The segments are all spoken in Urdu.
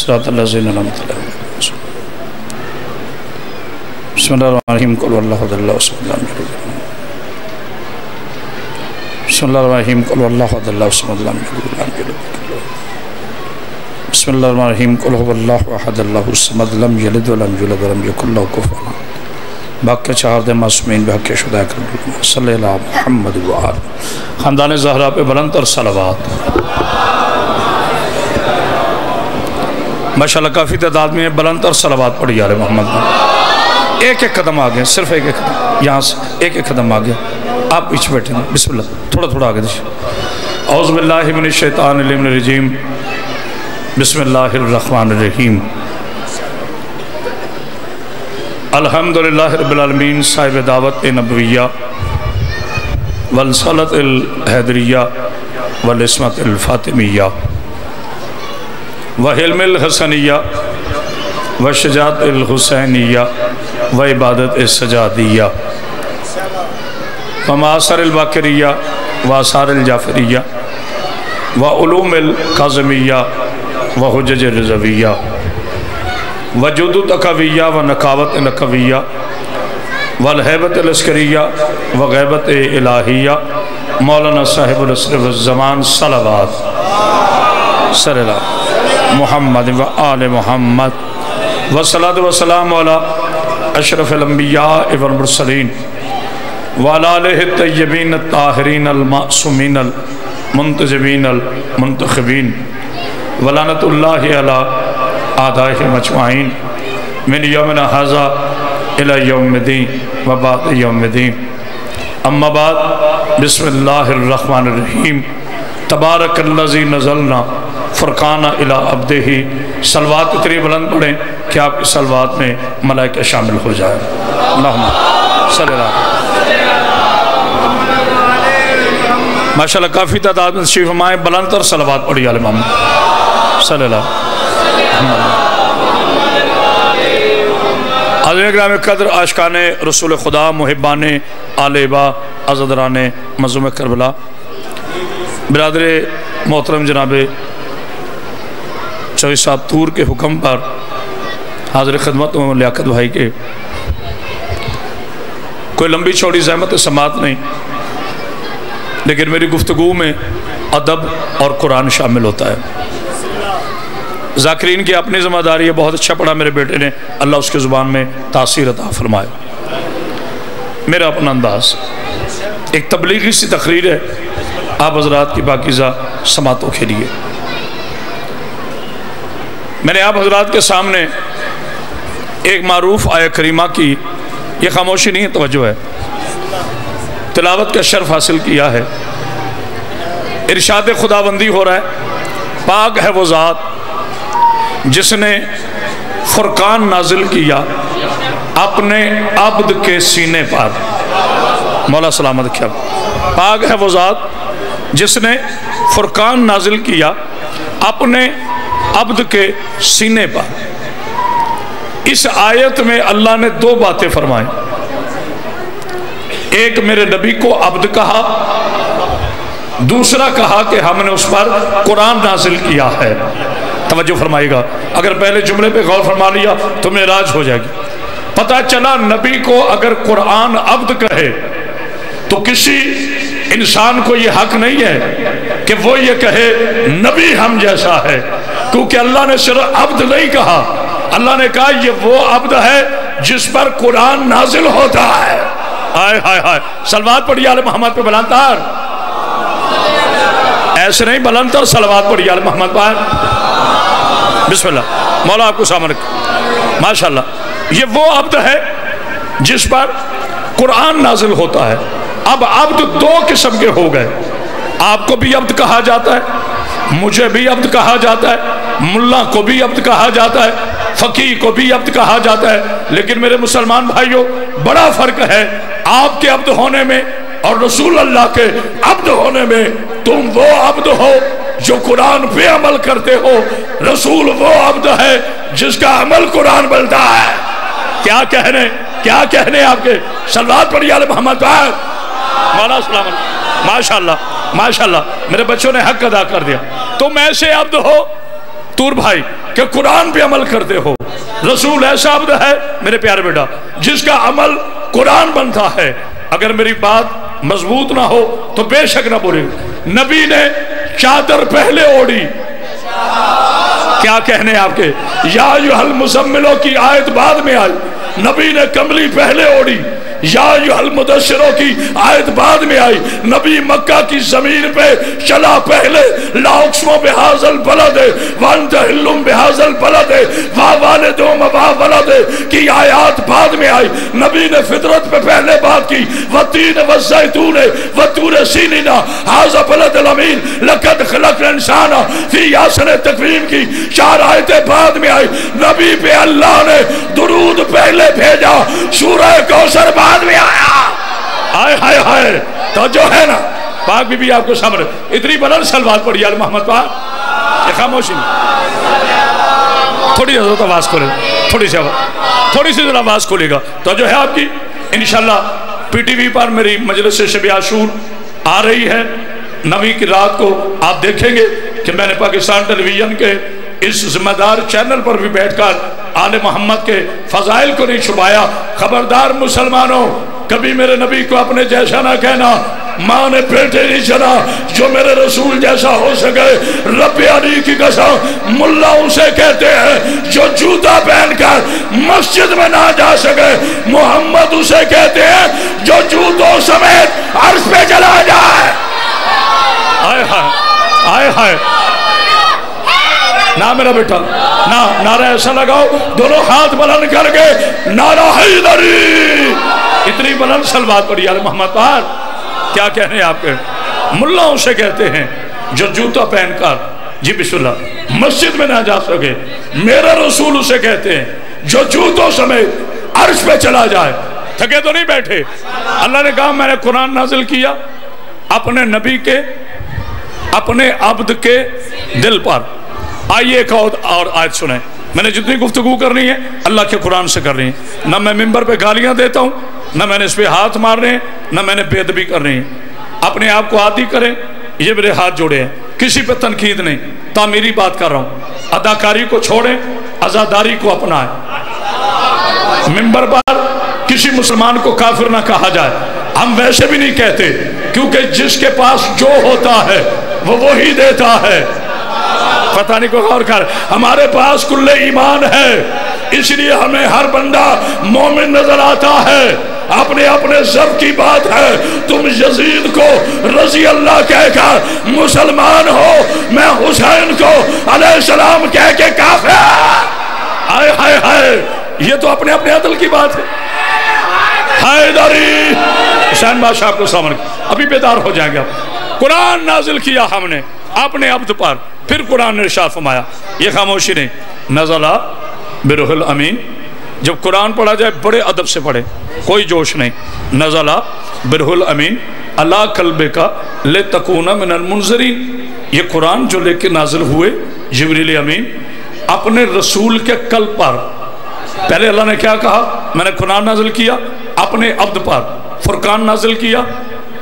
صراط الذین انعمت علیہم بسم اللہ الرحمن الرحیم قل واللہ احد اللہ الصمد لم یلد ولم یولد بسم اللہ الرحمن الرحیم قل واللہ احد اللہ الصمد لم یلد ولم یولد بسم اللہ الرحمن الرحیم قل واللہ احد اللہ الصمد لم یلد ولم یولد ولم یکن لہ کفوا احد باقی چہار دے معصومین بحق شہداء کرام صلی اللہ محمد و آل خاندان زہرا پہ بلند اور صلوات ماشاءاللہ کافی تعداد میں بلند اور صلوات پڑھی آل محمد ایک ایک قدم آگئے صرف ایک ایک قدم یہاں سے ایک ایک قدم آگئے آپ پیچھے بیٹھیں بسم اللہ تھوڑا تھوڑا آگے دیشیں اعوذ باللہ من الشیطان الرجیم بسم اللہ الرحمن الرحیم الحمدللہ رب العالمین صاحب دعوت نبویہ والصلت الحیدریہ والعصمت الفاطمیہ وحلم الحسنیہ وشجاعت الحسینیہ وعبادت السجادیہ ومعاصر الباکریہ وآثار الجعفریہ وعلوم القاظمیہ وحجج الرضویہ وجود تقویہ ونقاوت نقویہ والحیبت العسکریہ وغیبت الہیہ مولانا صاحب العصر والزمان صلوات صلی اللہ محمد و آل محمد والصلاة والسلام علی اشرف الانبیاء والمرسلین وعلی آلہ الطیبین الطاہرین المعصومین المنتجبین المنتخبین ولعنت اللہ علی اعدائہم اجمعین من یومنا ھذا الی یوم الدین و بعد یوم الدین اما بعد بسم اللہ الرحمن الرحیم تبارک الذی نزلنا فرقان الى عبدہ صلوات اتنی بلند پڑھیں کہ آپ کی صلوات میں ملائکہ شامل ہو جائے اللہم صلی اللہ ماشاءاللہ کافی تعداد میں تشریف فرمائیں بلند اور صلوات پڑھی آل محمد صلی اللہ حضرت اکرام قدر عاشقان رسول خدا محبان آل با عزدران مظلوم کربلا برادر محترم جناب چوئی صاحب تور کے حکم پر حاضر خدمت و لیاقت بھائی کے کوئی لمبی چوڑی زحمت سماعت نہیں لیکن میری گفتگو میں ادب اور قرآن شامل ہوتا ہے ذاکرین کی اپنی ذمہ داری ہے بہت اچھا پڑھا میرے بیٹے نے اللہ اس کے زبان میں تاثیر عطا فرمائے میرا اپنا انداز ایک تبلیغی سی تقریر ہے آپ حضرات کی پاکیزہ سماعتوں کے لیے میں نے آپ حضرات کے سامنے ایک معروف آیہ کریمہ کی یہ خاموشی نہیں ہے توجہ ہے تلاوت کا شرف حاصل کیا ہے ارشاد خداوندی ہو رہا ہے پاک ہے وہ ذات جس نے فرقان نازل کیا اپنے عبد کے سینے پر مولا سلامت کیا پاک ہے وہ ذات جس نے فرقان نازل کیا اپنے عبد کے سینے پر اس آیت میں اللہ نے دو باتیں فرمائیں ایک میرے نبی کو عبد کہا دوسرا کہا کہ ہم نے اس پر قرآن نازل کیا ہے توجہ فرمائے گا اگر پہلے جملے پہ غور فرما لیا تو معراج ہو جائے گی پتہ چلا نبی کو اگر قرآن عبد کہے تو کسی انسان کو یہ حق نہیں ہے کہ وہ یہ کہے نبی ہم جیسا ہے کیونکہ اللہ نے صرف عبد نہیں کہا اللہ نے کہا یہ وہ عبد ہے جس پر قرآن نازل ہوتا ہے آئے ہائے ہائے صلوات پڑھی آل محمد پہ بلندار ایسے نہیں بلندر صلوات پڑھی آل محمد پہ بسم اللہ مولا آپ کو سامنے رکھ ماشاءاللہ یہ وہ عبد ہے جس پر قرآن نازل ہوتا ہے اب عبد دو قسم کے ہو گئے آپ کو بھی عبد کہا جاتا ہے مجھے بھی عبد کہا جاتا ہے ملا کو بھی عبد کہا جاتا ہے فقیہ کو بھی عبد کہا جاتا ہے لیکن میرے مسلمان بھائیوں بڑا فرق ہے آپ کے عبد ہونے میں اور رسول اللہ کے عبد ہونے میں تم وہ عبد ہو جو قرآن پہ عمل کرتے ہو رسول وہ عبد ہے جس کا عمل قرآن بلتا ہے کیا کہنے آپ کے صلوات پڑھی آل محمد پاک مولا سلام ماشاءاللہ میرے بچوں نے حق ادا کر دیا تم ایسے عبد ہو تور بھائی کہ قرآن پہ عمل کرتے ہو. رسول ایسا عبد ہے میرے پیارے بیٹا جس کا عمل قرآن بنتا ہے. اگر میری بات مضبوط نہ ہو تو بے شک نہ بولے. نبی نے چادر پہلے اوڑھی. کیا کہنے آپ کے یا ایھا المزملوں کی آیت بعد میں آئی. نبی نے کملی پہلے اوڑھی. یا ایھا المدثروں کی آیت بعد میں آئی. نبی مکہ کی زمین پہ چلا پہلے. لا اقسم بہذا البلد وانت حل بہذا البلد ووالد وما ولد کی آیات بعد میں آئی. نبی نے فطرت پہ پہلے بات کی. والتین والزیتون وطور سینین ھذا بلد الامین لقد خلقنا الانسان فی احسن تقویم کی 4 آیتیں بعد میں آئی. نبی پہ اللہ نے درود پہلے بھیجا. سورہ کوثر بعد میں آیا. آئے ہائے ہائے تو جو ہے نا پاک بی بی آپ کو سامنے اتنی بلند صلوات پڑھی آل محمد پاک. خاموشی تھوڑی حضرت آواز کھولے تھوڑی سی ذرا آواز کھولے گا تو جو ہے آپ کی انشاءاللہ پی ٹی وی پر میری مجلس شب عاشور آ رہی ہے. 9 کی رات کو آپ دیکھیں گے کہ میں نے پاکستان ٹیلی ویژن کے اس ذمہ دار چینل پر بھی بیٹھ کر آل محمد کے فضائل کو نہیں چھپایا. خبردار مسلمانوں کبھی میرے نبی کو اپنے جیسا نہ کہنا. ماں نے بیٹے نہیں چنا جو میرے رسول جیسا ہو سکے. رب علی کی قسم ملا اسے کہتے ہیں جو جوتا پہن کر مسجد میں نہ جا سکے. محمد اسے کہتے ہیں جو جوتوں سمیت عرش پہ چلا جائے. آئے ہائے آئے ہائے نہ میرا بیٹا نہ نعرہ ایسا لگاؤ دونوں ہاتھ بلند کر کے نعرہ حیدری. اتنی بلند صلوات پڑھی آل محمد پر. کیا کہنے آپ کے ملاؤں سے کہتے ہیں جو جوتا پہن کر جی بسم اللہ مسجد میں نہ جا سکے. میرا رسول اسے کہتے ہیں جو جوتوں سمیت عرش پہ چلا جائے. تھکے تو نہیں بیٹھے. اللہ نے کہا میں نے قرآن نازل کیا اپنے نبی کے اپنے عبد کے دل پر. آئیے ایک اور آیت سنیں. میں نے جتنی گفتگو کرنی ہے اللہ کے قرآن سے کر رہی ہیں. نہ میں ممبر پہ گالیاں دیتا ہوں نہ میں نے اس پہ ہاتھ مار رہے ہیں نہ میں نے بے ادبی کر رہی ہیں. اپنے آپ کو عادی کریں. یہ میرے ہاتھ جوڑے ہیں کسی پہ تنقید نہیں تعمیری بات کر رہا ہوں. اداکاری کو چھوڑیں عزاداری کو اپنائیں. ممبر پر کسی مسلمان کو کافر نہ کہا جائے. ہم ویسے بھی نہیں کہتے کیونکہ جس کے پاس جو ہوتا ہے وہ وہی دیتا ہے. پتہ نہیں کو غور کر. ہمارے پاس کل ایمان ہے اس لیے ہمیں ہر بندہ مومن نظر آتا ہے. اپنے اپنے ضرب کی بات ہے. تم یزید کو رضی اللہ کہہ کر مسلمان ہو. میں حسین کو علیہ السلام کہہ کے کافر. ہائے ہائے ہائے یہ تو اپنے اپنے عدل کی بات ہے. حیدری حسین بادشاہ آپ کو سامنے ابھی بیدار ہو جائیں گے. قرآن نازل کیا ہم نے اپنے عبد پر. پھر قرآن نے ارشاد فرمایا یہ خاموشی نہیں نزل بروح الامین. جب قرآن پڑھا جائے بڑے ادب سے پڑھے کوئی جوش نہیں. نزل بروح الامین اللہ قلبک لتکون من المنذرین. یہ قرآن جو لے کے نازل ہوئے جبریل امین اپنے رسول کے قلب پر. پہلے اللہ نے کیا کہا میں نے قرآن نازل کیا اپنے عبد پر. فرقان نازل کیا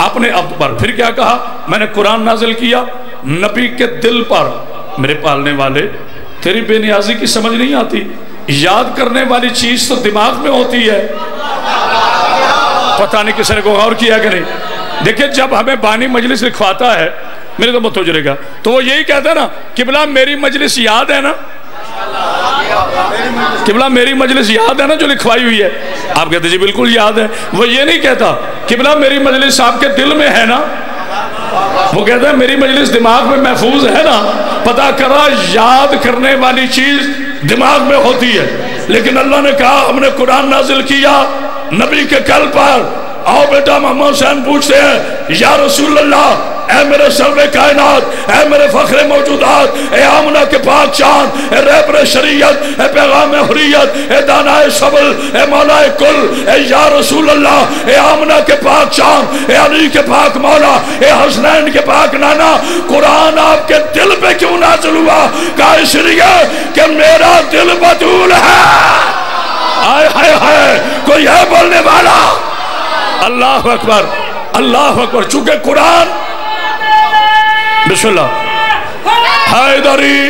اپنے عبد پر. پھر کیا کہا میں نے قرآن نازل کیا نبی کے دل پر. میرے پالنے والے تیری بے نیازی کی سمجھ نہیں آتی. یاد کرنے والی چیز تو دماغ میں ہوتی ہے. پتہ نہیں کسی نے کو غور کیا کہ نہیں. دیکھیں جب ہمیں بانی مجلس لکھواتا ہے میرے تو مت ہو جائے گا تو وہ یہی کہتا ہے نا قبلہ میری مجلس یاد ہے نا. قبلہ میری مجلس یاد ہے نا جو لکھوائی ہوئی ہے. آپ کہتے جی بالکل یاد ہے. وہ یہ نہیں کہتا قبلہ میری مجلس آپ کے دل میں ہے نا. وہ کہتا ہے میری مجلس دماغ میں محفوظ ہے نا. پتہ کرا یاد کرنے والی چیز دماغ میں ہوتی ہے. لیکن اللہ نے کہا ہم نے قرآن نازل کیا نبی کے قلب پر. آؤ بیٹا محمد حسین پوچھتے ہیں یا رسول اللہ اے میرے سرور کائنات اے میرے فخر موجودات اے آمنہ کے پاک چاند اے رہبر شریعت اے پیغام حریت اے دانائے صبر اے مولا کل اے یا رسول اللہ اے آمنہ کے پاک چاند اے علی کے پاک مولا اے حسنین کے پاک نانا قرآن آپ کے دل پہ کیوں نازل ہوا؟ کہا اس لیے کہ میرا دل بطول ہے. آئے ہائے ہائے کوئی ہے بولنے والا؟ اللہ اکبر اللہ اکبر. چونکہ قرآن بسم اللہ حیدری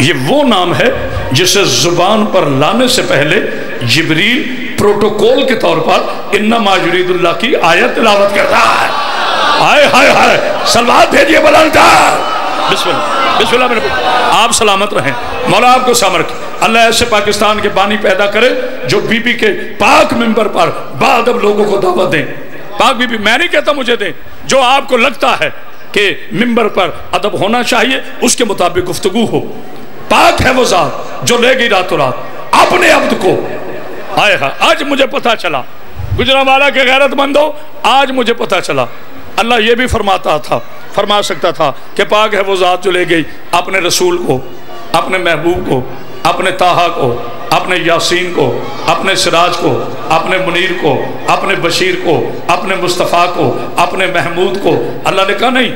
یہ وہ نام ہے جسے زبان پر لانے سے پہلے جبریل پروٹوکول کے طور پر انما یرید اللہ کی آیت تلاوت کرتا ہے. ہائے ہائے ہائے سلوات بھیجیے بلندار. بسم اللہ بسم اللہ میرے آپ سلامت رہیں. مولا آپ کو سامر کی اللہ ایسے پاکستان کے بانی پیدا کرے جو بی بی کے پاک ممبر پر باادب لوگوں کو دعوت دیں. پاک بی بی میں نہیں کہتا مجھے دیں، جو آپ کو لگتا ہے کہ ممبر پر ادب ہونا چاہیے اس کے مطابق گفتگو ہو. پاک ہے وہ ذات جو لے گئی رات و رات اپنے عبد کو. آئے ہاں آج مجھے پتا چلا گجرانوالہ کے غیرت مندو، آج مجھے پتا چلا اللہ یہ بھی فرما سکتا تھا کہ پاک ہے وہ ذات جو لے گئی اپنے رسول کو، اپنے محبوب کو، اپنے طٰہٰ کو، اپنے یاسین کو، اپنے سراج کو، اپنے منیر کو، اپنے بشیر کو، اپنے مصطفیٰ کو، اپنے محمود کو. اللہ نے کہا نہیں،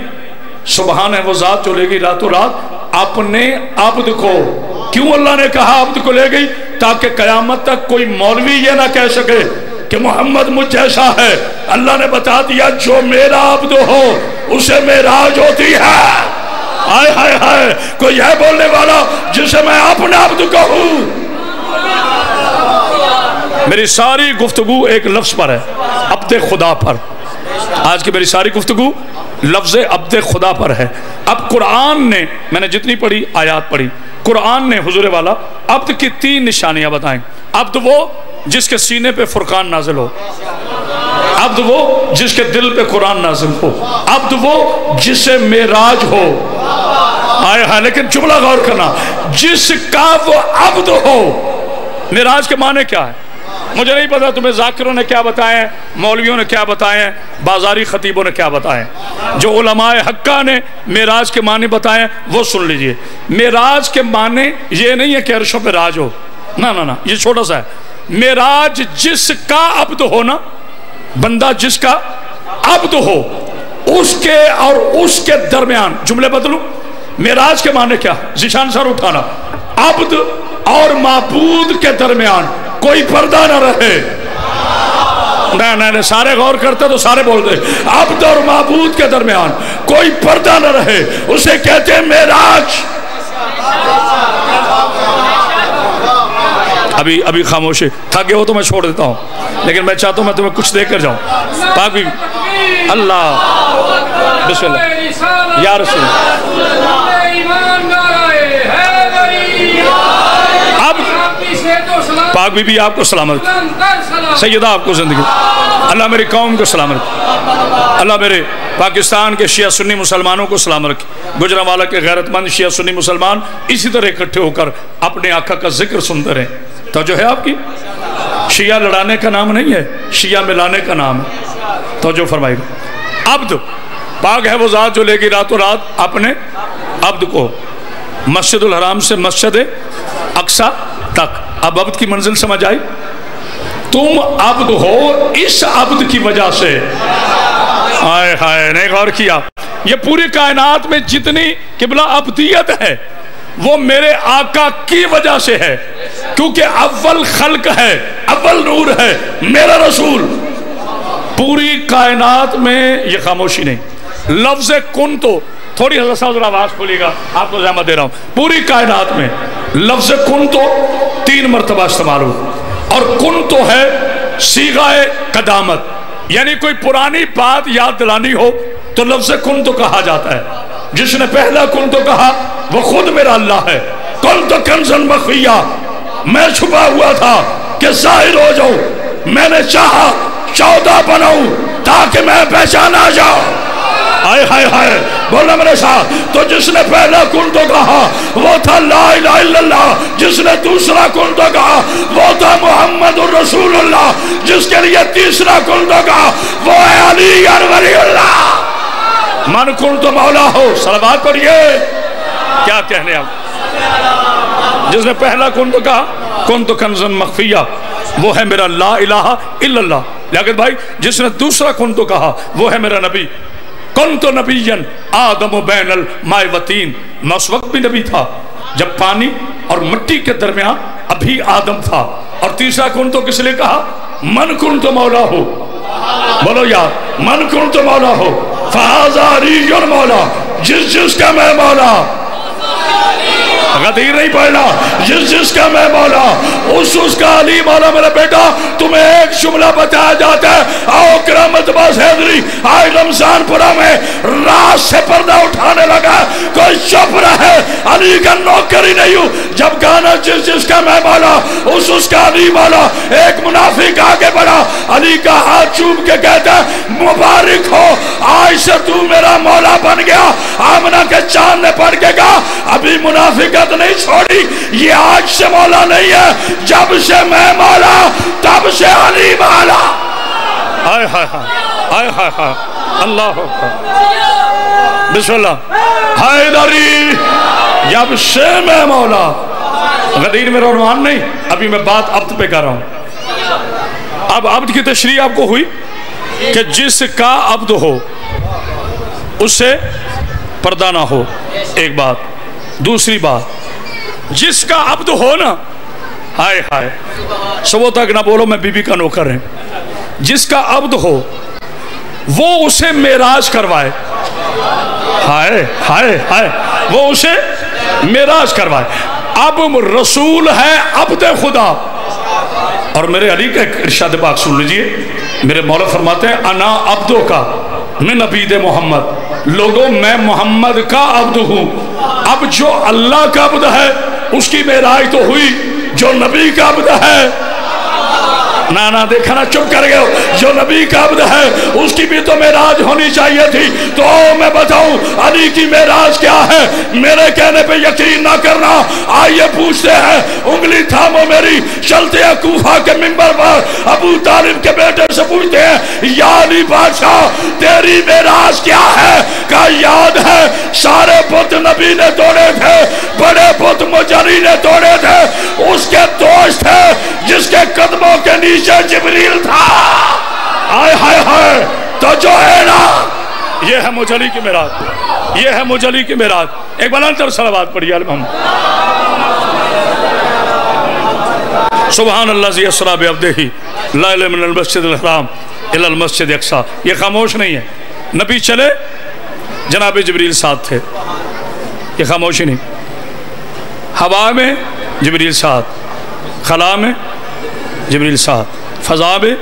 سبحان ہے وہ ذات جو لے گئی رات و رات اپنے عبد کو. کیوں اللہ نے کہا عبد کو لے گئی؟ تاکہ قیامت تک کوئی مولوی یہ نہ کہہ سکے کہ محمد مجھ جیسا ہے. اللہ نے بتا دیا جو میرا عبد ہو اسے معراج ہوتی ہے. آئے ہائے ہائے کوئی ہے بولنے والا جسے میں اپنا عبد کہوں؟ میری ساری گفتگو ایک لفظ پر ہے، عبد خدا پر. آج کی میری ساری گفتگو لفظ عبد خدا پر ہے. اب قرآن نے، میں نے جتنی پڑھی آیات پڑھی، قرآن نے حضور والا عبد کی 3 نشانیاں بتائیں. عبد وہ جس کے سینے پہ فرقان نازل ہو، عبد وہ جس کے دل پہ قرآن نازل ہو، عبد وہ جسے معراج ہو. آئے ہاں لیکن جملہ غور کرنا، جس کا وہ عبد ہو. معراج کے معنی کیا ہے مجھے نہیں پتا، تمہیں ذاکروں نے کیا بتائے ہیں، مولویوں نے کیا بتائے ہیں، بازاری خطیبوں نے کیا بتائے ہیں. جو علماء حقہ نے معراج کے معنی بتائے ہیں وہ سن لیجئے. معراج کے معنی یہ نہیں ہے کہ عرشوں پہ راج ہو، نہ نہ نہ، یہ چھوٹا سا ہے. معراج جس کا عبد ہو نا، بندہ جس کا عبد ہو، اس کے اور اس کے درمیان. جملے بدلوں، معراج کے معنی کیا؟ ذیشان سر اٹھانا. عبد اور معبود کے درمیان کوئی پردہ نہ رہے. نہیں سارے غور کرتے تو سارے بول دے. عبد اور معبود کے درمیان کوئی پردہ نہ رہے، اسے کہتے ہیں معراج. ابھی خاموشی، تھکے ہو تو میں چھوڑ دیتا ہوں، لیکن میں چاہتا ہوں میں تمہیں کچھ دے کر جاؤں. پاک بھی اللہ بسم اللہ یا رسول پاک بی بی آپ کو سلامت، سیدہ آپ کو زندگی. اللہ میری قوم کو سلامت، اللہ میرے پاکستان کے شیعہ سنی مسلمانوں کو سلام رکھے. گجرانوالہ کے غیرت مند شیعہ سنی مسلمان اسی طرح اکٹھے ہو کر اپنے آقا کا ذکر سنتے رہیں. توجہ ہے آپ کی؟ شیعہ لڑانے کا نام نہیں ہے، شیعہ ملانے کا نام ہے. توجہ فرمائے گا. عبد پاک ہے وہ ذات جو لے گی رات و رات اپنے عبد کو مسجد الحرام سے مسجد اقصی تک. اب عبد کی منزل سمجھ آئی؟ تم عبد ہو اس عبد کی وجہ سے. آئے ہائے نہیں غور کیا؟ یہ پوری کائنات میں جتنی قبلہ عبدیت ہے وہ میرے آقا کی وجہ سے ہے، کیونکہ اول خلق ہے، اول نور ہے میرا رسول. پوری کائنات میں یہ خاموشی نہیں، لفظ کن تو تھوڑی حضرت صاحب آواز کھولیے گا، آپ کو زحمت دے رہا ہوں. پوری کائنات میں لفظ کن تو 3 مرتبہ استعمال ہو، اور کن تو ہے صیغہ قدامت، یعنی کوئی پرانی بات یاد دلانی ہو تو لفظ کن تو کہا جاتا ہے. جس نے پہلا کن تو کہا وہ خود میرا اللہ ہے. کن تو کنزن مخفیہ، میں چھپا ہوا تھا کہ ظاہر ہو جاؤں. میں نے چاہا 14 بناؤں تاکہ میں پہچانا جاؤں. آئے ہائے ہائے بولنا میرے ساتھ. تو جس نے پہلا کن تو کہا وہ تھا لا الہ الا اللہ، جس نے دوسرا کن تو کہا وہ تھا محمد الرسول اللہ، جس کے لیے تیسرا کن تو کہا وہ ہے علی ولی اللہ. من کن تو مولا ہو. صلوات پڑھیے. کیا کہنے آپ؟ جس نے پہلا کن تو کہا کن تو کنزن مخفیہ، وہ ہے میرا لا الہ الا اللہ. لیکن بھائی جس نے دوسرا کن تو کہا وہ ہے میرا نبی. کن تو نبیًا آدم و بین الماء و طین، میں اس وقت بھی نبی تھا جب پانی اور مٹی کے درمیان ابھی آدم تھا. اور تیسرا کن تو کس لئے کہا؟ من کن تو مولا ہو. بولو یار، من کن تو مولا ہو فہذا علی مولا، جس کا میں مولا. غدیر نہیں پڑھنا، جس کا میں مولا اس کا علی مولا۔ میرا بیٹا تمہیں ایک جملہ بتایا جاتا ہے، آؤ کرامت باز حیدری آج رمضان پورا میں رات سے پردہ اٹھانے لگا، کوئی چپ رہے، علی کا نوکر ہی نہیں ہوں۔ جب گانا جس کا میں مولا اس کا علی مولا، ایک منافق آگے بڑھا، علی کا ہاتھ چوم کے کہتا ہے مبارک ہو، آج سے تو میرا مولا بن گیا۔ آمنہ کے چاند نے پڑھ کے کہا ابھی منافقت نہیں چھوڑی، یہ آج سے مولا نہیں ہے، جب سے میں مولا تب سے علی مولا۔ آئے ہائے ہائے ہائے ہائے، اللہ اکبر، بسم اللہ، حیدری جب سے میں مولا۔ غدیر میرا عنوان نہیں، ابھی میں بات عبد پہ کر رہا ہوں۔ اب عبد کی تشریح آپ کو ہوئی کہ جس کا عبد ہو اس سے پردہ نہ ہو، ایک بات۔ دوسری بات، جس کا عبد ہو نا، ہائے ہائے صبح تک نہ بولو میں بی بی کا نوکر ہیں، جس کا عبد ہو وہ اسے معراج کروائے، ہائے ہائے ہائے، وہ اسے معراج کروائے۔ اب رسول ہے عبد خدا، اور میرے علی کا ارشاد پاک سن لیجئے، میرے مولا فرماتے ہیں انا عبدو کا من عبید محمد، لوگوں میں محمد کا عبد ہوں۔ اب جو اللہ کا عبد ہے اس کی معراج تو ہوئی، جو نبی کا عبد ہے نہ دیکھا نا، چپ کر گئے ہو، جو نبی کا عبد ہے اس کی بھی تو معراج ہونی چاہیے تھی۔ تو میں بتاؤں علی کی معراج کیا ہے؟ میرے کہنے پہ یقین نہ کرنا، آئیے پوچھتے ہیں، انگلی تھامو میری، چلتے ہیں کوفہ کے منبر پر، ابو طالب کے بیٹے سے پوچھتے ہیں یا علی بادشاہ تیری معراج کیا ہے؟ کہا یاد ہے سارے بت نبی نے توڑے تھے، بڑے بت مجری نے توڑے تھے، اس کے دوست تھے جس کے قدموں کے نیچے جبریل تھا۔ آئے ہائے ہائے، تو جو ہے نا، یہ ہے مجلی کی معراج، یہ ہے مجلی کی معراج۔ ایک بلند تر صلوات پڑھیے علی محمد۔ سبحان اللہ اسریٰ بعبدہ لیلا من المسجد الحرام الی المسجد الاقصی۔ یہ خاموش نہیں ہے، نبی چلے جناب جبریل ساتھ تھے، یہ خاموشی نہیں۔ ہوا میں جبریل ساتھ، خلا میں جبریل ساتھ، فضا میں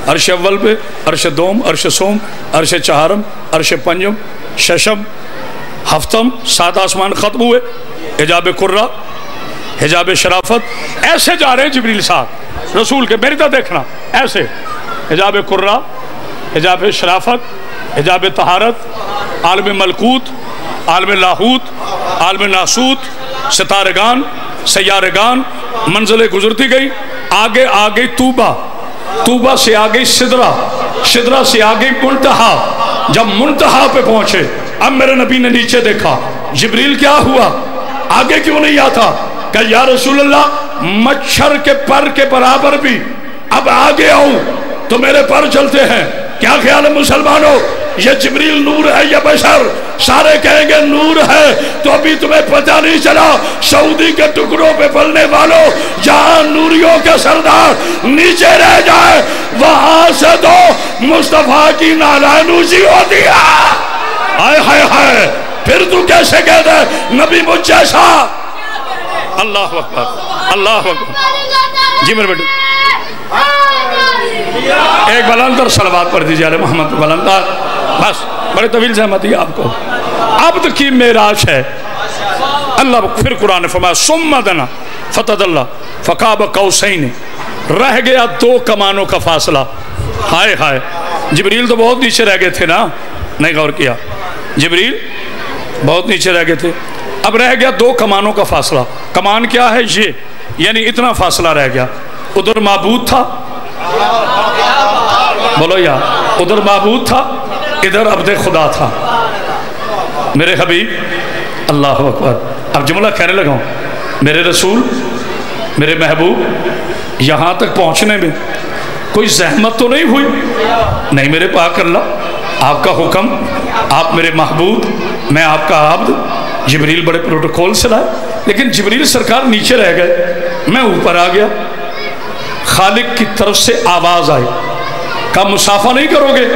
عرش اول پہ، عرش دوم، عرش سوم، عرش چہارم، عرش پنجم، ششم، ہفتم، 7 آسمان ختم ہوئے، حجاب قرہ، حجاب شرافت، ایسے جا رہے ہیں جبریل ساتھ رسول کے، میری طرح دیکھنا، ایسے حجاب قرہ، حجاب شرافت، حجاب طہارت، عالم ملکوت، عالم لاہوت، عالم ناسوت، ستارگان، سیارگان، منزلیں گزرتی گئی، آگے آگے توبہ، توبہ سے آگے سدرہ، سدرہ سے آگے منتہا۔ جب منتہا پہ پہنچے اب میرے نبی نے نیچے دیکھا، جبریل کیا ہوا؟ آگے کیوں نہیں آتا؟ کہ یا رسول اللہ مچھر کے پر کے برابر بھی اب آگے آؤں تو میرے پر چلتے ہیں۔ کیا خیال ہے مسلمانوں؟ یہ جبریل نور ہے یا بشر؟ سارے کہیں گے نور ہے۔ تو ابھی تمہیں پتہ نہیں چلا سعودی کے ٹکڑوں پہ پلنے والوں، جہاں نوریوں کے سردار نیچے رہ جائے وہاں سے تو مصطفیٰ کی نالائنوسی ہوتی ہے۔ ہائے ہائے ہائے، پھر تو کیسے کہتا ہے نبی مجھ جیسا؟ اللہ اکبر، اللہ اکبر۔ جی میرے بیٹے ایک بلندر صلوات پڑھ دیجیے علی محمد بلندر، بس بڑے طویل زحمتی آپ کو۔ عبد کی معراج ہے۔ اللہ پھر قرآن نے فرمایا ثم دنا فتدلی فقاب قوسین، رہ گیا 2 کمانوں کا فاصلہ۔ ہائے ہائے، جبریل تو بہت نیچے رہ گئے تھے نا، نہیں غور کیا، جبریل بہت نیچے رہ گئے تھے، اب رہ گیا 2 کمانوں کا فاصلہ۔ کمان کیا ہے؟ یہ یعنی اتنا فاصلہ رہ گیا، ادھر معبود تھا، بولو یا ادھر معبود تھا، ادھر عبد خدا تھا۔ میرے حبیب اللہ اکبر، اب جملہ کہنے لگا ہوں، میرے رسول، میرے محبوب، یہاں تک پہنچنے میں کوئی زحمت تو نہیں ہوئی؟ نہیں میرے پاک اللہ، آپ کا حکم، آپ میرے محبوب، میں آپ کا عبد۔ جبریل بڑے پروٹوکول سے لائے، لیکن جبریل سرکار نیچے رہ گئے، میں اوپر آ گیا۔ خالق کی طرف سے آواز آئی، کہا مسافہ نہیں کرو گے؟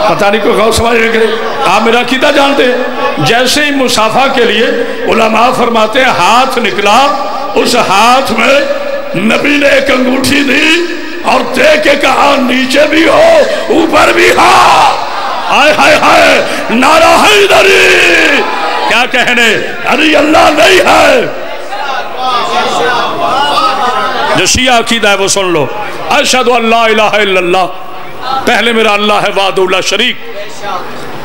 پتہ نہیں کوئی غور سمجھ رہے کرے. آپ میرا عقیدہ جانتے ہیں. جیسے ہی مصافحہ کے لیے علماء فرماتے ہیں ہاتھ نکلا, اس ہاتھ میں نبی نے ایک انگوٹھی دی اور دے کے کہا نیچے بھی ہو اوپر بھی ہاں. آئے ہائے ہائے نعرہ حیدری. کیا کہنے, علی اللہ نہیں ہے. جو شیعہ عقیدہ ہے وہ سن لو. اشہدو ان لا الہ الا اللہ, پہلے میرا اللہ ہے وحدہ لا شریک,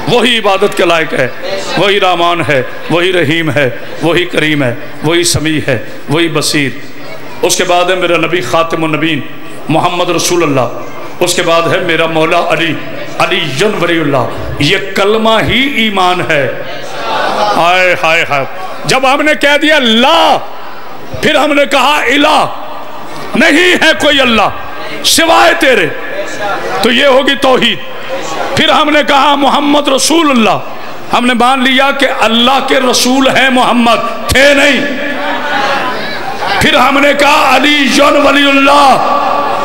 وہی عبادت کے لائق ہے, وہی رحمان ہے, وہی رحیم ہے, وہی کریم ہے, وہی سمیع ہے, وہی بصیر. اس کے بعد ہے میرا نبی خاتم النبیین محمد رسول اللہ. اس کے بعد ہے میرا مولا علی, علی ولی اللہ. یہ کلمہ ہی ایمان ہے. ہائے ہائے ہائے. جب ہم نے کہہ دیا لا, پھر ہم نے کہا الہ, نہیں ہے کوئی اللہ سوائے تیرے, تو یہ ہوگی توحید. پھر ہم نے کہا محمد رسول اللہ, ہم نے مان لیا کہ اللہ کے رسول ہیں محمد, تھے نہیں. پھر ہم نے کہا علی ولی اللہ,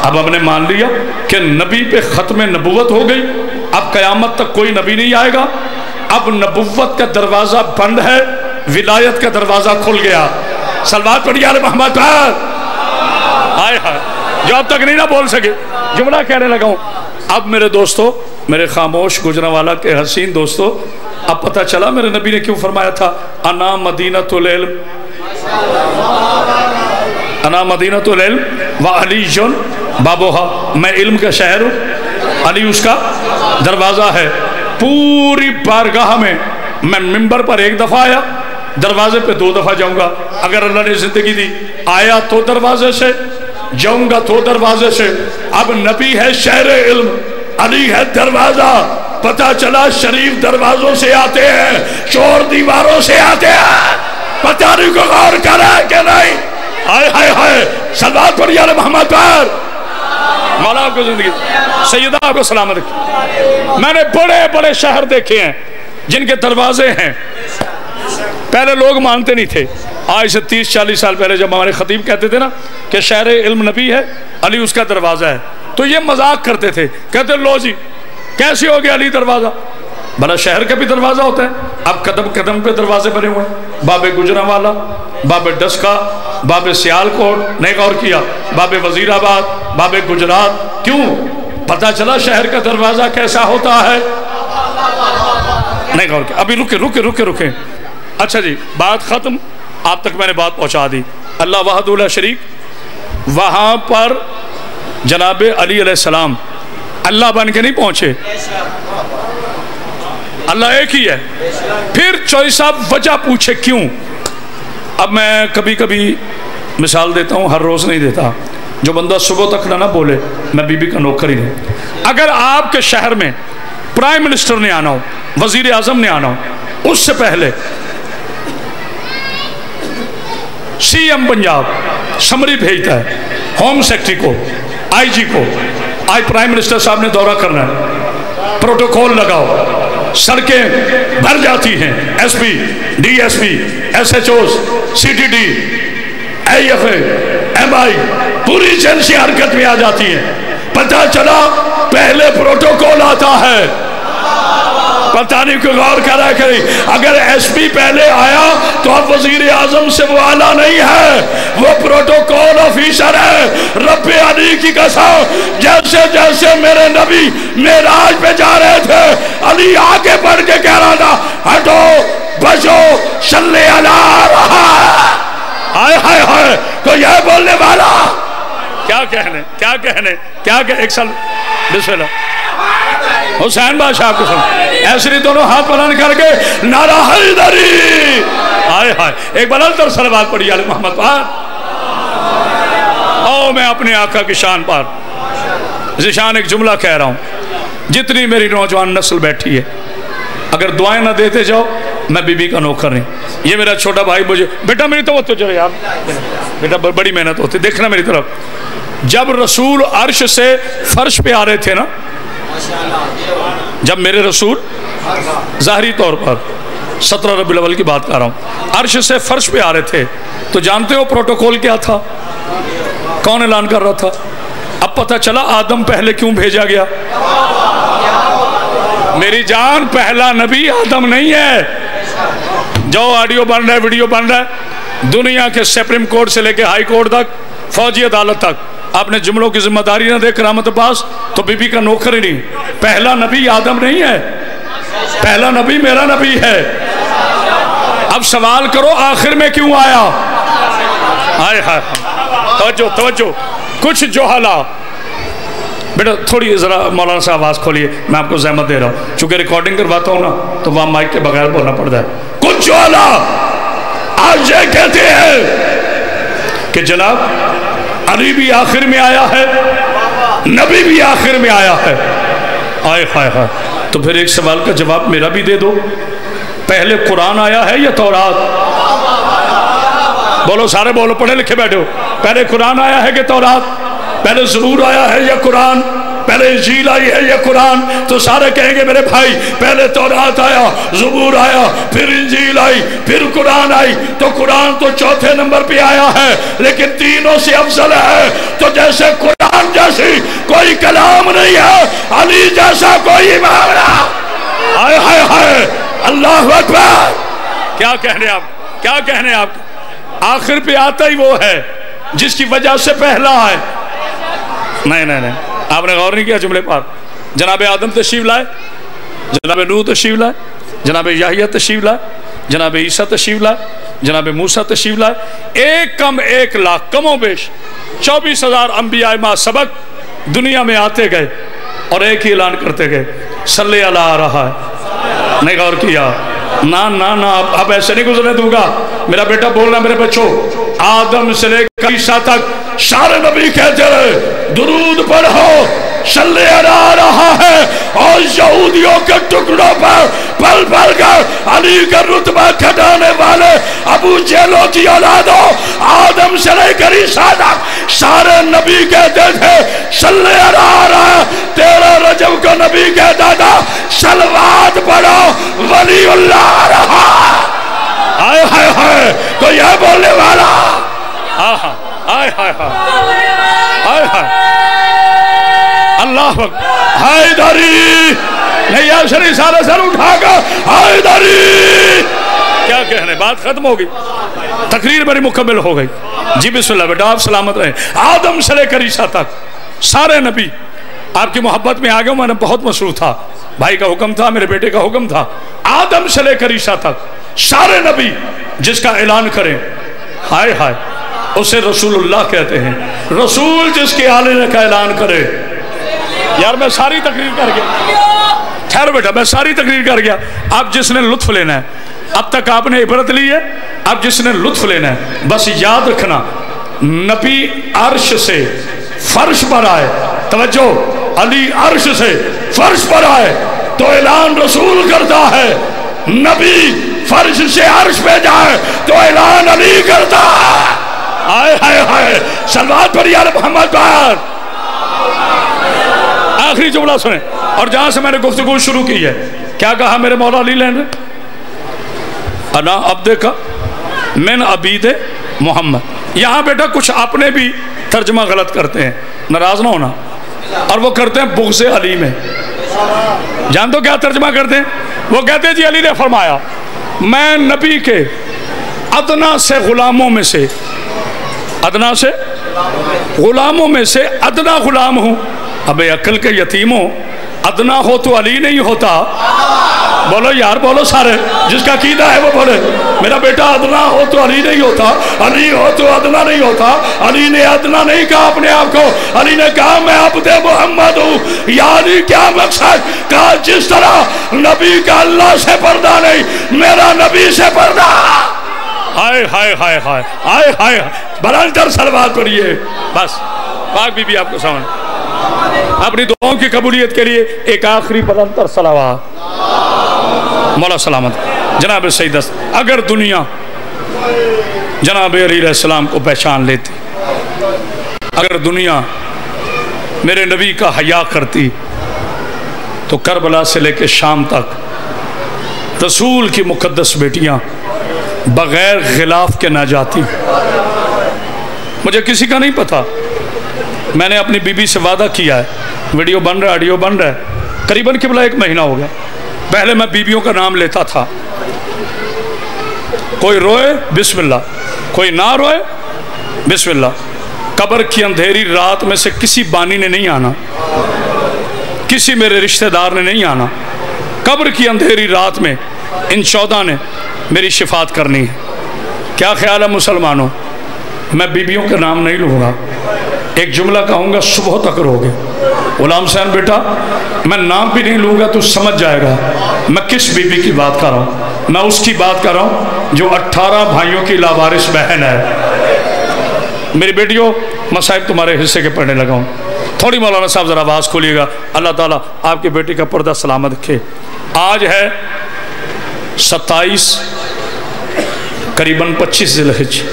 اب ہم نے مان لیا کہ نبی پہ ختم نبوت ہو گئی, اب قیامت تک کوئی نبی نہیں آئے گا. اب نبوت کا دروازہ بند ہے, ولایت کا دروازہ کھل گیا. صلوات پڑھیے آل محمد پر. آئے ہائے, جو اب تک نہیں نہ بول سکے, جملہ کہنے لگا ہوں. اب میرے دوستو, میرے خاموش گجرانوالہ کے حسین دوستو, اب پتہ چلا میرے نبی نے کیوں فرمایا تھا انا مدینۃ العلم, انا مدینۃ العلم وعلی بابوہا, میں علم کا شہر ہوں, علی اس کا دروازہ ہے. پوری بارگاہ میں میں منبر پر ایک دفعہ آیا, دروازے پہ 2 دفعہ جاؤں گا اگر اللہ نے زندگی دی. آیا تو دروازے سے, جاؤں گا تو دروازے سے. اب نبی ہے شہر علم, علی ہے دروازہ. پتہ چلا شریف دروازوں سے آتے ہیں, چور دیواروں سے آتے ہیں. پتہ نہیں کو غور کرا کہ نہیں. ہائے ہائے ہائے, صلوات پڑھیے آل محمد پر. مولا آپ کو زندگی, سیدہ آپ کو سلامت رکھیں. میں نے بڑے بڑے شہر دیکھے ہیں جن کے دروازے ہیں. پہلے لوگ مانتے نہیں تھے, آج سے 30-40 سال پہلے جب ہمارے خطیب کہتے تھے نا کہ شہر علم نبی ہے, علی اس کا دروازہ ہے, تو یہ مذاق کرتے تھے, کہتے لو جی کیسے ہو گیا علی دروازہ, بھلا شہر کا بھی دروازہ ہوتا ہے. اب قدم قدم پہ دروازے بنے ہوئے ہیں, باب گجرانوالہ, باب ڈسکا, باب سیالکوٹ, نہیں غور کیا, باب وزیر آباد, باب گجرات. کیوں؟ پتہ چلا شہر کا دروازہ کیسا ہوتا ہے. نہیں غور کیا. ابھی رکے. اچھا جی, بات ختم, آپ تک میں نے بات پہنچا دی. اللہ وحدہ لا شریک, وہاں پر جناب علی علیہ السلام اللہ بن کے نہیں پہنچے, اللہ ایک ہی ہے. پھر چوئی صاحب وجہ پوچھے کیوں. اب میں کبھی کبھی مثال دیتا ہوں, ہر روز نہیں دیتا. جو بندہ صبح تک نہ بولے میں بی بی کا نوکر ہی نہیں. اگر آپ کے شہر میں پرائم منسٹر نے آنا ہو, وزیر اعظم نے آنا ہو, اس سے پہلے سی ایم پنجاب سمری بھیجتا ہے, ہوم سیکٹری کو, آئی جی کو, آج پرائم منسٹر صاحب نے دورہ کرنا ہے, پروٹوکول لگاؤ. سڑکیں بھر جاتی ہیں, S P, D S P, S H Os, C T D, A F A, M I, پوری ایجنسی حرکت میں آ جاتی ہے. پتہ چلا پہلے پروٹوکول آتا ہے. پتہ نہیں کوئی غور کرا کریں. اگر ایس پی پہلے آیا تو اب وزیر اعظم سے وہ اعلیٰ نہیں ہے, وہ پروٹوکول آفیسر ہے. رب علی کی قسم, جیسے جیسے میرے نبی معراج پہ جا رہے تھے, علی آگے بڑھ کے کہہ رہا تھا ہٹو بچو صلی اللہ رہا. ہائے ہائے ہائے, کوئی ہے بولنے والا؟ کیا کہنے ایک سال بسم اللہ. حسین بادشاہ کو سن ایسے دونوں ہاتھ بلند کر کے نعرہ حیدری. ہائے ہائے, ایک بلند تر صلوات پڑھی آل محمد پر. او میں اپنے آقا کی شان پر ذیشان ایک جملہ کہہ رہا ہوں. جتنی میری نوجوان نسل بیٹھی ہے, اگر دعائیں نہ دیتے جاؤ میں بی بی کا نوکر نہیں. یہ میرا چھوٹا بھائی مجھے, بیٹا میری توجہ جو یار, بیٹا بڑی محنت ہوتی, دیکھنا میری طرف. جب رسول عرش سے فرش پہ آ رہے تھے نا, جب میرے رسول ظاہری طور پر 17 ربیع الاول کی بات کر رہا ہوں, عرش سے فرش پہ آ رہے تھے, تو جانتے ہو پروٹوکول کیا تھا, کون اعلان کر رہا تھا؟ اب پتہ چلا آدم پہلے کیوں بھیجا گیا. میری جان پہلا نبی آدم نہیں ہے. جو آڈیو بن رہا ہے ویڈیو بن رہا ہے دنیا کے سپریم کورٹ سے لے کے ہائی کورٹ تک فوجی عدالت تک آپ نے جملوں کی ذمہ داری نہ دے کرامت عباس تو بی بی کا نوکر ہی نہیں. پہلا نبی آدم نہیں ہے, پہلا نبی میرا نبی ہے. اب سوال کرو آخر میں کیوں آیا؟ آئے ہائے توجہ توجہ. کچھ جوہلا بیٹا تھوڑی ذرا مولانا صاحب آواز کھولیے, میں آپ کو زحمت دے رہا ہوں چونکہ ریکارڈنگ کرواتا ہوں نا تو وہاں مائک کے بغیر بولنا پڑتا ہے. کچھ جوہلا آج یہ کہتے ہیں کہ جناب علی بھی آخر میں آیا ہے, نبی بھی آخر میں آیا ہے. آئے ہائے ہائے. تو پھر ایک سوال کا جواب میرا بھی دے دو, پہلے قرآن آیا ہے یا تورات؟ بولو سارے بولو, پڑھے لکھے بیٹھے ہو. پہلے قرآن آیا ہے کہ تورات؟ پہلے زبور آیا ہے یا قرآن؟ پہلے انجیل آئی ہے یا قرآن؟ تو سارے کہیں گے میرے بھائی پہلے تورات آیا, زبور آیا, پھر انجیل آئی, پھر قرآن آئی. تو قرآن تو چوتھے نمبر پہ آیا ہے لیکن تینوں سے افضل ہے. تو جیسے قرآن جیسی کوئی کلام نہیں ہے, علی جیسا کوئی امام نہیں. ہائے ہائے ہائے اللہ اکبر. کیا کہنے آپ, کیا کہنے آپ؟ آخر پہ آتا ہی وہ ہے جس کی وجہ سے پہلا ہے. نہیں نہیں نہیں, آپ نے غور نہیں کیا جملے پر. جناب آدم تشریف لائے, جناب نوح تشریف لائے, جناب یحییٰ تشریف لائے, جناب عیسیٰ تشریف لائے, جناب موسیٰ تشریف لائے. ایک کم 1 لاکھ کم و بیش 24,000 انبیاء ما سبق دنیا میں آتے گئے اور ایک ہی اعلان کرتے گئے صلی اللہ آ رہا ہے. نہیں غور کیا؟ نا نا نا, اب ایسے نہیں گزرنے دوں گا. میرا بیٹا بول رہا ہے میرے بچوں, آدم سے لے کر عیسیٰ تک سارے نبی کہتے رہے درود پڑھو صلی اللہ آ رہا ہے. اور یہودیوں کے ٹکڑوں پر پل پل کر علی کا رتبہ گھٹانے والے ابو جہلوں کی اولادوں آدم سے لے کر عیسیٰ تک سارے نبی کہتے تھے صلی اللہ آ رہا ہے. 13 رجب کو نبی کہتا تھا صلوات پڑھو ولی اللہ آ رہا. آئے ہائے ہائے, تو یہ بولنے والا آہا آئے ہائے ہائے ہائے اللہ اکبر. حیدری نہیں شریف سارے سر اٹھا کر حیدری. کیا کہنے, بات ختم ہو گئی, تقریر بڑی مکمل ہو گئی. جی بسم اللہ بیٹا آپ سلامت رہیں. آدم سے لے کر عیسیٰ تک سارے نبی آپ کی محبت میں آگے, میں نے بہت مصروف تھا, بھائی کا حکم تھا, میرے بیٹے کا حکم تھا. آدم سے لے کر عیسیٰ تک سارے نبی جس کا اعلان کریں ہائے ہائے اسے رسول اللہ کہتے ہیں. رسول جس کے آلے کا اعلان کرے. یار میں ساری تقریر کر گیا, ٹھہرو بیٹا میں ساری تقریر کر گیا. اب جس نے لطف لینا ہے, اب تک آپ نے عبرت لی ہے, اب جس نے لطف لینا ہے بس یاد رکھنا نبی عرش سے فرش پر آئے. توجہ, علی عرش سے فرش پر آئے تو اعلان رسول کرتا ہے, نبی فرش سے عرش پہ جائے تو اعلان علی کرتا ہے. آئے ہائے ہائے صلوات پڑھی یا محمد پر. آخری جملہ سنیں, اور جہاں سے میں نے گفتگو شروع کی ہے کیا کہا میرے مولا علی لین نے, انا عبد کا من عبید محمد. یہاں بیٹا کچھ اپنے بھی ترجمہ غلط کرتے ہیں, ناراض نہ ہونا, اور وہ کرتے ہیں بغض علی میں. جان تو کیا ترجمہ کرتے ہیں, وہ کہتے ہیں جی علی نے فرمایا میں نبی کے ادنا سے غلاموں میں سے, ادنا سے غلاموں میں سے ادنا غلام ہوں. ابے عقل کے یتیموں, ادنا ہو تو علی نہیں ہوتا. بولو یار بولو سارے, جس کا عقیدہ ہے وہ بولے. میرا بیٹا ادنا ہو تو علی نہیں ہوتا, علی ہو تو ادنا نہیں ہوتا. علی نے ادنا نہیں کہا اپنے آپ کو, علی نے کہا میں عبد محمد ہوں. یعنی کیا مقصد, کہا جس طرح نبی کا اللہ سے پردہ نہیں, میرا نبی سے پردہ. ہائے ہائے ہائے ہائے ہائے ہائے, بلندر صلوات پڑھیے. بس پاک بی بی آپ کو سمجھ. اپنی دعاؤں کی قبولیت کے لیے ایک آخری بلندر صلوات. مولا سلامت. جناب سیدست, اگر دنیا جناب علی علیہ السلام کو پہچان لیتی, اگر دنیا میرے نبی کا حیا کرتی, تو کربلا سے لے کے شام تک رسول کی مقدس بیٹیاں بغیر غلاف کے نہ جاتی. مجھے کسی کا نہیں پتا, میں نے اپنی بی بی سے وعدہ کیا ہے, ویڈیو بن رہا ہے, آڈیو بن رہا ہے, قریباً قبلہ 1 مہینہ ہو گیا. پہلے میں بیویوں کا نام لیتا تھا, کوئی روئے بسم اللہ, کوئی نہ روئے بسم اللہ. قبر کی اندھیری رات میں سے کسی بانی نے نہیں آنا, کسی میرے رشتہ دار نے نہیں آنا. قبر کی اندھیری رات میں ان 14 نے میری شفاعت کرنی ہے. کیا خیال ہے مسلمانوں؟ میں بیویوں کا نام نہیں لوں گا, ایک جملہ کہوں گا, صبح تک روگے. غلام حسین بیٹا میں نام بھی نہیں لوں گا تو سمجھ جائے گا میں کس بیوی کی بات کر رہا ہوں. میں اس کی بات کر رہا ہوں جو 18 بھائیوں کی لاوارث بہن ہے. میری بیٹیوں, مصائب تمہارے حصے کے پڑھنے لگا ہوں. تھوڑی مولانا صاحب ذرا آواز کھولیے گا. اللہ تعالیٰ آپ کی بیٹی کا پردہ سلامت رکھے. آج ہے 27 قریباً 25 ذی الحجہ,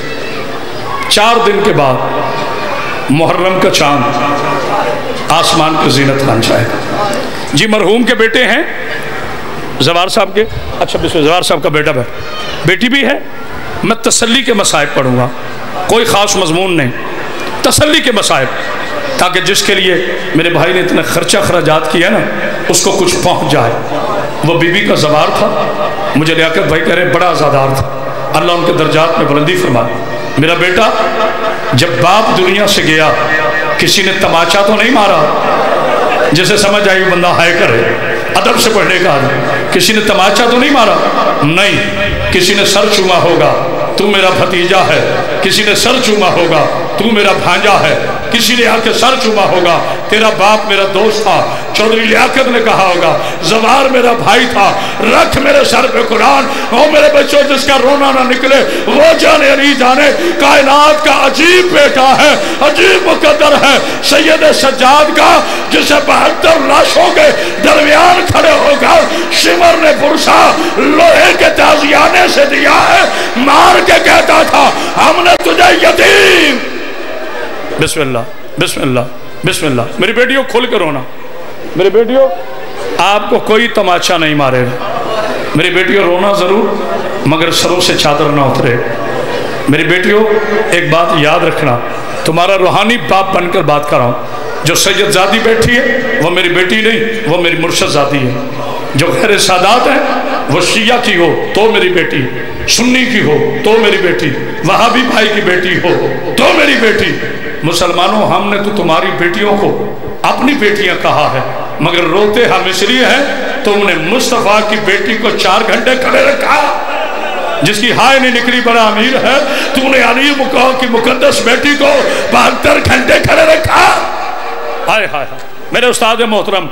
4 دن کے بعد محرم کا چاند آسمان کی زینت بن جائے گا. جی مرحوم کے بیٹے ہیں زوار صاحب کے, اچھا زوار صاحب کا بیٹا بیٹی بھی ہے. میں تسلی کے مصائب پڑھوں گا, کوئی خاص مضمون نہیں, تسلی کے مصائب, تاکہ جس کے لیے میرے بھائی نے اتنے خرچہ خراجات کیا نا اس کو کچھ پہنچ جائے. وہ بی بی کا زوار تھا, مجھے لیاقت بھائی کہہ رہے بڑا آزادار تھا, اللہ ان کے درجات میں بلندی فرمائے. میرا بیٹا جب باپ دنیا سے گیا کسی نے تماچا تو نہیں مارا, جسے سمجھ آئی بندہ ہائے کرے, ادب سے پڑھنے کا آدمی. کسی نے تماچا تو نہیں مارا, نہیں. کسی نے سر چوما ہوگا, تو میرا بھتیجا ہے. کسی نے سر چوما ہوگا, تو میرا بھانجا ہے. کسی نے آ کے سر چوما ہوگا, تیرا باپ میرا دوست تھا. چودھری لیاقت نے کہا ہوگا زوار میرا بھائی تھا, رکھ میرے سر پہ قرآن. او میرے بچوں, جس کا رونا نہ نکلے وہ جانے علی جانے. کائنات کا عجیب بیٹا ہے, عجیب مقدر ہے سید سجاد کا, جسے 72 لاشوں کے درمیان کھڑے ہو کر شمر نے پرسا لوہے کے تازیانے سے دیا ہے, مار کے کہتا تھا ہم نے تجھے یتیم. بسم اللہ بسم اللہ بسم اللہ. میری بیٹیوں کھل کر رونا. میری بیٹیوں آپ کو کوئی تماچا نہیں مارے گا. میری بیٹیوں رونا ضرور مگر سروں سے چادر نہ اترے. میری بیٹیوں ایک بات یاد رکھنا, تمہارا روحانی باپ بن کر بات کر رہا ہوں. جو سید زادی بیٹھی ہے وہ میری بیٹی نہیں, وہ میری مرشد زادی ہے. جو غیر سادات ہے وہ شیعہ کی ہو تو میری بیٹی, سنی کی ہو تو میری بیٹی, وہابی بھائی کی بیٹی ہو تو میری بیٹی. مسلمانوں ہم نے تو تمہاری بیٹیوں کو اپنی بیٹیاں کہا ہے, مگر روتے ہم اس لیے ہیں تم نے مصطفیٰ کی بیٹی کو 4 گھنٹے کھڑے رکھا, جس کی ہائے نہیں نکلی بڑا امیر ہے. تم نے علی کی مقدس بیٹی کو 72 گھنٹے کھڑے رکھا. ہائے ہائے ہائے. میرے استاد محترم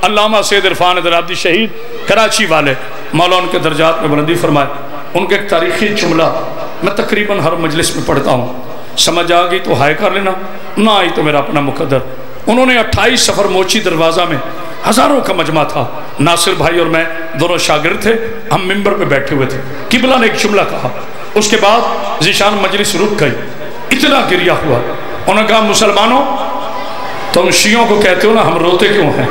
علامہ سید عرفان درابدی شہید کراچی والے, مولا ان کے درجات میں بلندی فرمائے. ان کے ایک تاریخی جملہ میں تقریباً ہر مجلس میں پڑھتا ہوں, سمجھ آ گئی تو ہائے کر لینا, نہ آئی تو میرا اپنا مقدر. انہوں نے 28 سفر موچی دروازہ میں ہزاروں کا مجمع تھا, ناصر بھائی اور میں دونوں شاگرد تھے, ہم ممبر پہ بیٹھے ہوئے تھے. قبلہ نے ایک جملہ کہا, اس کے بعد ذیشان مجلس رک گئی, اتنا گریہ ہوا. انہوں نے کہا مسلمانوں تم شیعوں کو کہتے ہو نا ہم روتے کیوں ہیں,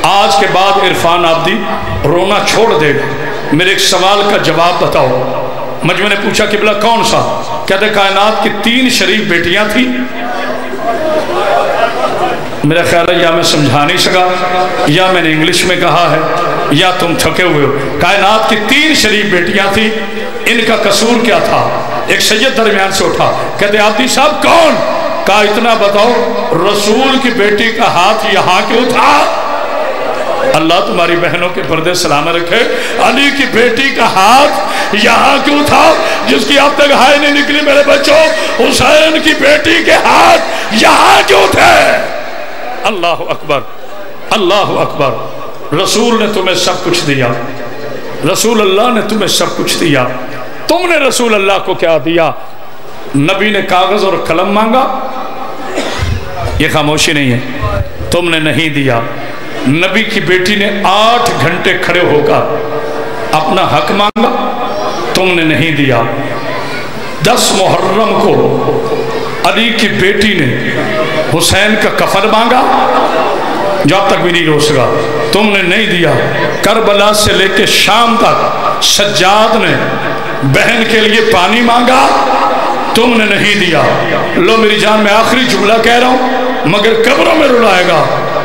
آج کے بعد عرفان عابدی رونا چھوڑ دے گا. میرے ایک سوال کا جواب بتاؤ. مجمع نے پوچھا قبلہ کون سا؟ کہتے کائنات کی 3 شریف بیٹیاں تھیں. میرا خیال ہے یا میں سمجھا نہیں سکا, یا میں نے انگلش میں کہا ہے, یا تم تھکے ہوئے ہو. کائنات کی 3 شریف بیٹیاں تھیں, ان کا قصور کیا تھا؟ ایک سید درمیان سے اٹھا, کہتے عابدی صاحب کون؟ کہا اتنا بتاؤ رسول کی بیٹی کا ہاتھ یہاں کیوں تھا؟ اللہ تمہاری بہنوں کے پردے سلامت رکھے. علی کی بیٹی کا ہاتھ یہاں کیوں تھا جس کی اب تک ہائے نہیں نکلی؟ میرے بچوں حسین کی بیٹی کے ہاتھ یہاں کیوں تھے؟ اللہ اکبر اللہ اکبر. رسول نے تمہیں سب کچھ دیا, رسول اللہ نے تمہیں سب کچھ دیا. تم نے رسول اللہ کو کیا دیا؟ نبی نے کاغذ اور قلم مانگا, یہ خاموشی نہیں ہے, تم نے نہیں دیا. نبی کی بیٹی نے 8 گھنٹے کھڑے ہو کر اپنا حق مانگا, تم نے نہیں دیا. 10 محرم کو علی کی بیٹی نے حسین کا کفن مانگا جو اب تک بھی نہیں رو سکا, تم نے نہیں دیا. کربلا سے لے کے شام تک سجاد نے بہن کے لیے پانی مانگا, تم نے نہیں دیا. لو میری جان میں آخری جملہ کہہ رہا ہوں مگر قبروں میں رلائے گا.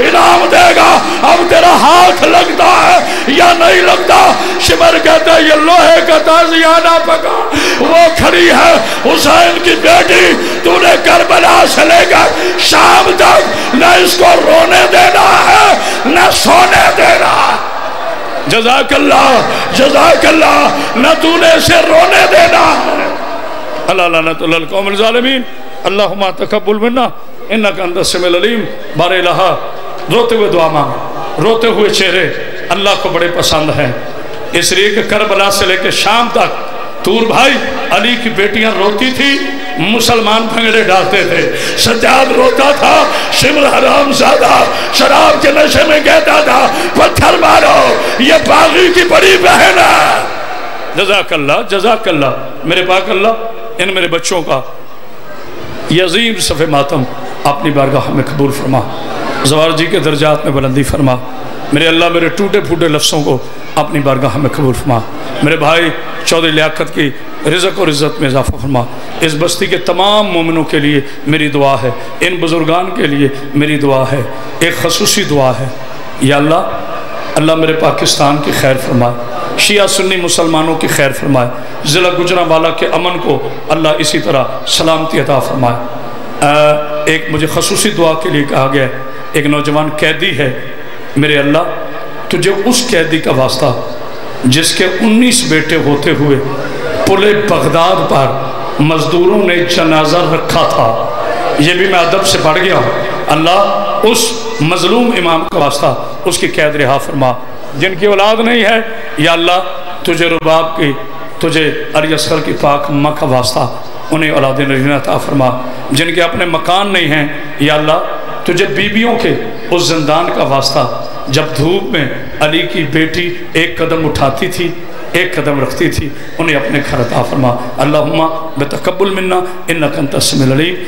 انعام دے گا، اب تیرا ہاتھ لگتا ہے یا نہیں لگتا؟ شمر کہتا ہے یہ لوہے کا تازیانہ پکا، وہ کھڑی ہے حسین کی بیٹی، تو نے کربلا سے لے کر شام تک نہ اس کو رونے دینا ہے نہ سونے دینا ہے۔ جزاک اللہ، نہ تو نے اسے رونے دینا ہے۔ اللہ لعنت اللہ القوم الظالمین۔ اللہم تقبل منا انک انت السمیع العلیم۔ بار الہا، روتے ہوئے دعا مانگ، روتے ہوئے چہرے اللہ کو بڑے پسند ہیں، اس لیے کہ کربلا سے لے کے شام تک تور بھائی علی کی بیٹیاں روتی تھی، مسلمان بھنگڑے ڈالتے تھے، سجاد روتا تھا، شمر حرام زادہ شراب کے نشے میں کہتا تھا پتھر مارو یہ باغی کی بڑی بہن ہے۔ جزاک اللہ میرے پاک اللہ ان میرے بچوں کا یہ عظیم صف ماتم اپنی بارگاہ میں قبول فرما، زوار جی کے درجات میں بلندی فرما، میرے اللہ میرے ٹوٹے پھوٹے لفظوں کو اپنی بارگاہ میں قبول فرما، میرے بھائی چودھری لیاقت کی رزق اور عزت میں اضافہ فرما، اس بستی کے تمام مومنوں کے لیے میری دعا ہے، ان بزرگان کے لیے میری دعا ہے، ایک خصوصی دعا ہے، یا اللہ میرے پاکستان کی خیر فرمائے، شیعہ سنی مسلمانوں کی خیر فرمائے، ضلع گجرانوالہ کے امن کو اللہ اسی طرح سلامتی عطا فرمائے۔ ایک مجھے خصوصی دعا کے لیے کہا گیا ہے، ایک نوجوان قیدی ہے، میرے اللہ تجھے اس قیدی کا واسطہ جس کے 19 بیٹے ہوتے ہوئے پل بغداد پر مزدوروں نے جنازہ رکھا تھا، یہ بھی میں ادب سے پڑھ گیا ہوں، اللہ اس مظلوم امام کا واسطہ اس کی قید رہا فرما، جن کی اولاد نہیں ہے یا اللہ تجھے رباب کی، تجھے علی اصغر کی پاک ماں کا واسطہ انہیں اولاد نرینہ عطا فرما، جن کے اپنے مکان نہیں ہیں یا اللہ تجھے بیویوں کے اس زندان کا واسطہ جب دھوپ میں علی کی بیٹی ایک قدم اٹھاتی تھی ایک قدم رکھتی تھی، انہیں اپنے گھر عطا فرما۔ اللہم بتقبل منا انک انت السمیع العلیم۔